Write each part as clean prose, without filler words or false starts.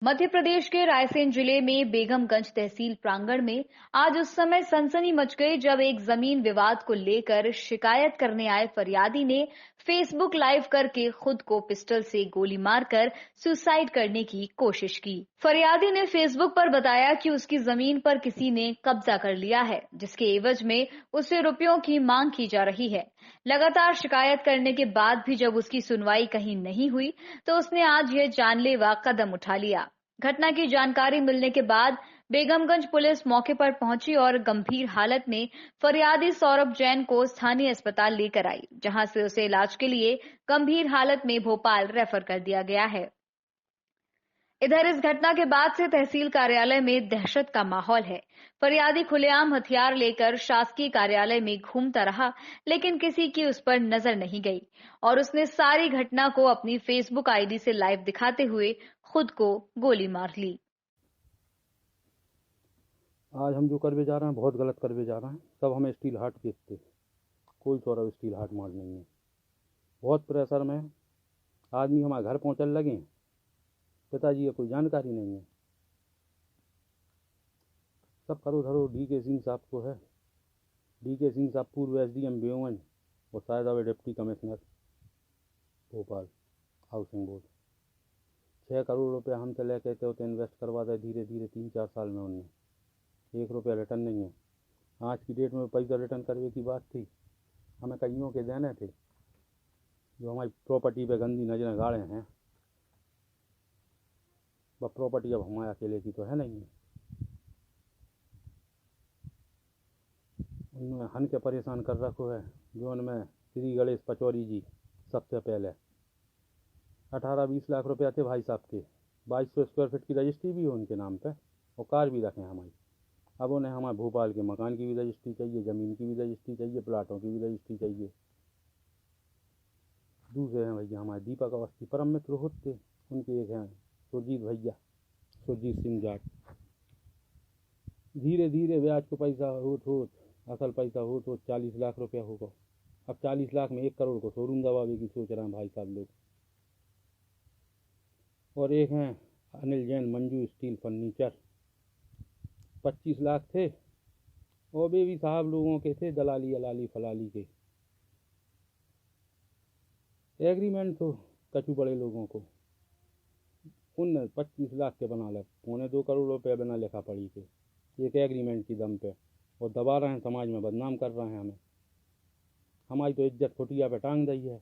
मध्य प्रदेश के रायसेन जिले में बेगमगंज तहसील प्रांगण में आज उस समय सनसनी मच गई जब एक जमीन विवाद को लेकर शिकायत करने आए फरियादी ने फेसबुक लाइव करके खुद को पिस्टल से गोली मारकर सुसाइड करने की कोशिश की। फरियादी ने फेसबुक पर बताया कि उसकी जमीन पर किसी ने कब्जा कर लिया है, जिसके एवज में उससे रुपयों की मांग की जा रही है। लगातार शिकायत करने के बाद भी जब उसकी सुनवाई कहीं नहीं हुई तो उसने आज यह जानलेवा कदम उठा लिया। घटना की जानकारी मिलने के बाद बेगमगंज पुलिस मौके पर पहुंची और गंभीर हालत में फरियादी सौरभ जैन को स्थानीय अस्पताल लेकर आई, जहां से उसे इलाज के लिए गंभीर हालत में भोपाल रेफर कर दिया गया है। इधर इस घटना के बाद से तहसील कार्यालय में दहशत का माहौल है। फरियादी खुलेआम हथियार लेकर शासकीय कार्यालय में घूमता रहा, लेकिन किसी की उस पर नजर नहीं गई और उसने सारी घटना को अपनी फेसबुक आईडी से लाइव दिखाते हुए खुद को गोली मार ली। आज हम जो करवे जा रहे हैं बहुत गलत करवे जा रहे हैं। सब हमें स्टील हार्ट बेचते, कोई सौरभ स्टील हार्ट मार नहीं है। बहुत प्रेशर में आदमी हमारे घर पहुँचने लगे, पिताजी की कोई जानकारी नहीं है। सब करो धरो DK सिंह साहब को है। DK सिंह साहब पूर्व SDM बेगमगंज और शायद अब deputy commissioner Bhopal housing board. 6 crore रुपया हमसे लेके थे तो इन्वेस्ट करवा दे धीरे धीरे 3-4 साल में उनने 1 रुपया रिटर्न नहीं है। आज की डेट में पैसा रिटर्न करने की बात थी, हमें कईयों के देने थे जो हमारी प्रॉपर्टी पे गंदी नजरें गाड़े हैं। वह प्रॉपर्टी अब हमारे अकेले की तो है नहीं है। उन्होंने हन के परेशान कर रखो है। जो उनमें श्री गणेश पचौरी जी सबसे पहले 18-20 लाख रुपया थे भाई साहब के। 2200 स्क्वायर फीट की रजिस्ट्री भी है उनके नाम पे और कार भी रखे हैं हमारी। अब उन्हें हमारे भोपाल के मकान की भी रजिस्ट्री चाहिए, ज़मीन की भी रजिस्ट्री चाहिए, प्लाटों की भी रजिस्ट्री चाहिए। दूसरे हैं भैया हमारे दीपक अवस्थी परम मित्र होते, उनके एक हैं सुरजीत भैया, सुरजीत सिंह जाट। धीरे धीरे ब्याज को पैसा होत असल पैसा हो तो 40 लाख रुपया होगा। अब 40 लाख में 1 करोड़ को शोरूम दबावे की सोच रहे हैं भाई साहब लोग। और एक हैं अनिल जैन मंजू स्टील फर्नीचर, 25 लाख थे और वे भी साहब लोगों के थे, दलाली अलाली फलाली के। एग्रीमेंट तो कचू बड़े लोगों को उन 25 लाख के बना ले 2.25 करोड़ रुपये बिना लिखा पड़ी के एक एग्रीमेंट की दम पे, और दबा रहे हैं, समाज में बदनाम कर रहे हैं हमें। हमारी तो इज्जत खुटिया पे टांग दी है।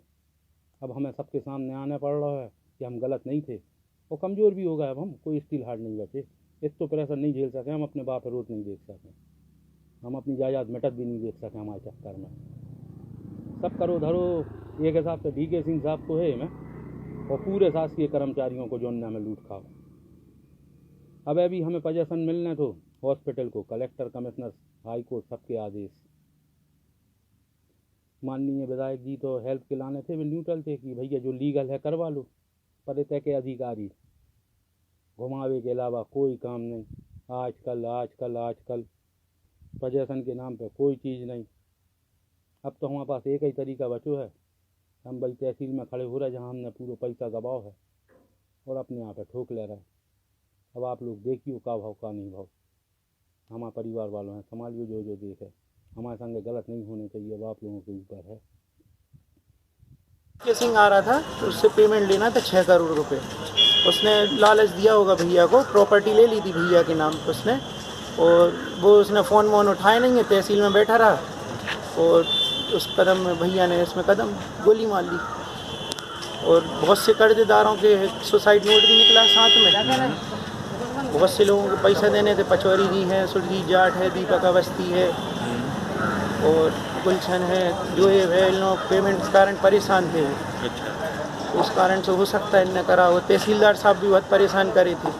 अब हमें सबके सामने आना पड़ रहा है कि हम गलत नहीं थे और कमज़ोर भी हो गए। अब हम कोई स्टील हार्ट नहीं बचे, इस तो प्रेशर नहीं झेल सके हम, अपने बाप रोज नहीं देख सकें, हम अपनी जायदाद मिटत भी नहीं देख सकें हमारे चक्कर में। सब करो धरो एक हिसाब से DK सिंह साहब को है मैं और पूरे शासकीय कर्मचारियों को जोड़ने में लूट खाओ। अब अभी हमें पोजीशन मिलने तो हॉस्पिटल को कलेक्टर कमिश्नर हाई कोर्ट सबके आदेश। माननीय विधायक जी तो हेल्प के लाने थे, वे न्यूट्रल थे कि भैया जो लीगल है करवा लो, पर इतने के अधिकारी घुमावे के अलावा कोई काम नहीं। आजकल पोजीशन के नाम पे कोई चीज़ नहीं। अब तो हमारे पास एक ही तरीका बचो है, हम भाई तहसील में खड़े हो रहे जहाँ हमने पूरा पैसा गवाओ है और अपने यहाँ पे ठोक ले रहे। अब आप लोग देखिए का भाव का नहीं भाव। हमारे परिवार वालों हैं, संभालिए जो देखे, हमारे संग गलत नहीं होने चाहिए, अब आप लोगों के ऊपर है। DK सिंह आ रहा था तो उससे पेमेंट लेना था 6 करोड़ रुपए। उसने लालच दिया होगा भैया को, प्रॉपर्टी ले ली थी भैया के नाम पे उसने, और वो उसने फ़ोन वोन उठाए नहीं है, तहसील में बैठा रहा और उस कदम में भैया ने इसमें कदम गोली मार ली। और बहुत से कर्जदारों के सुसाइड नोट भी निकला साथ में। बहुत से लोगों को पैसा देने थे, पचौरी जी हैं, सुरजीत जाट है, दीपक अवस्थी है और गुलशन है, जो ये है, इन लोग पेमेंट के कारण परेशान थे। उस कारण से हो सकता है इनने करा हो। तहसीलदार साहब भी बहुत परेशान करे थे।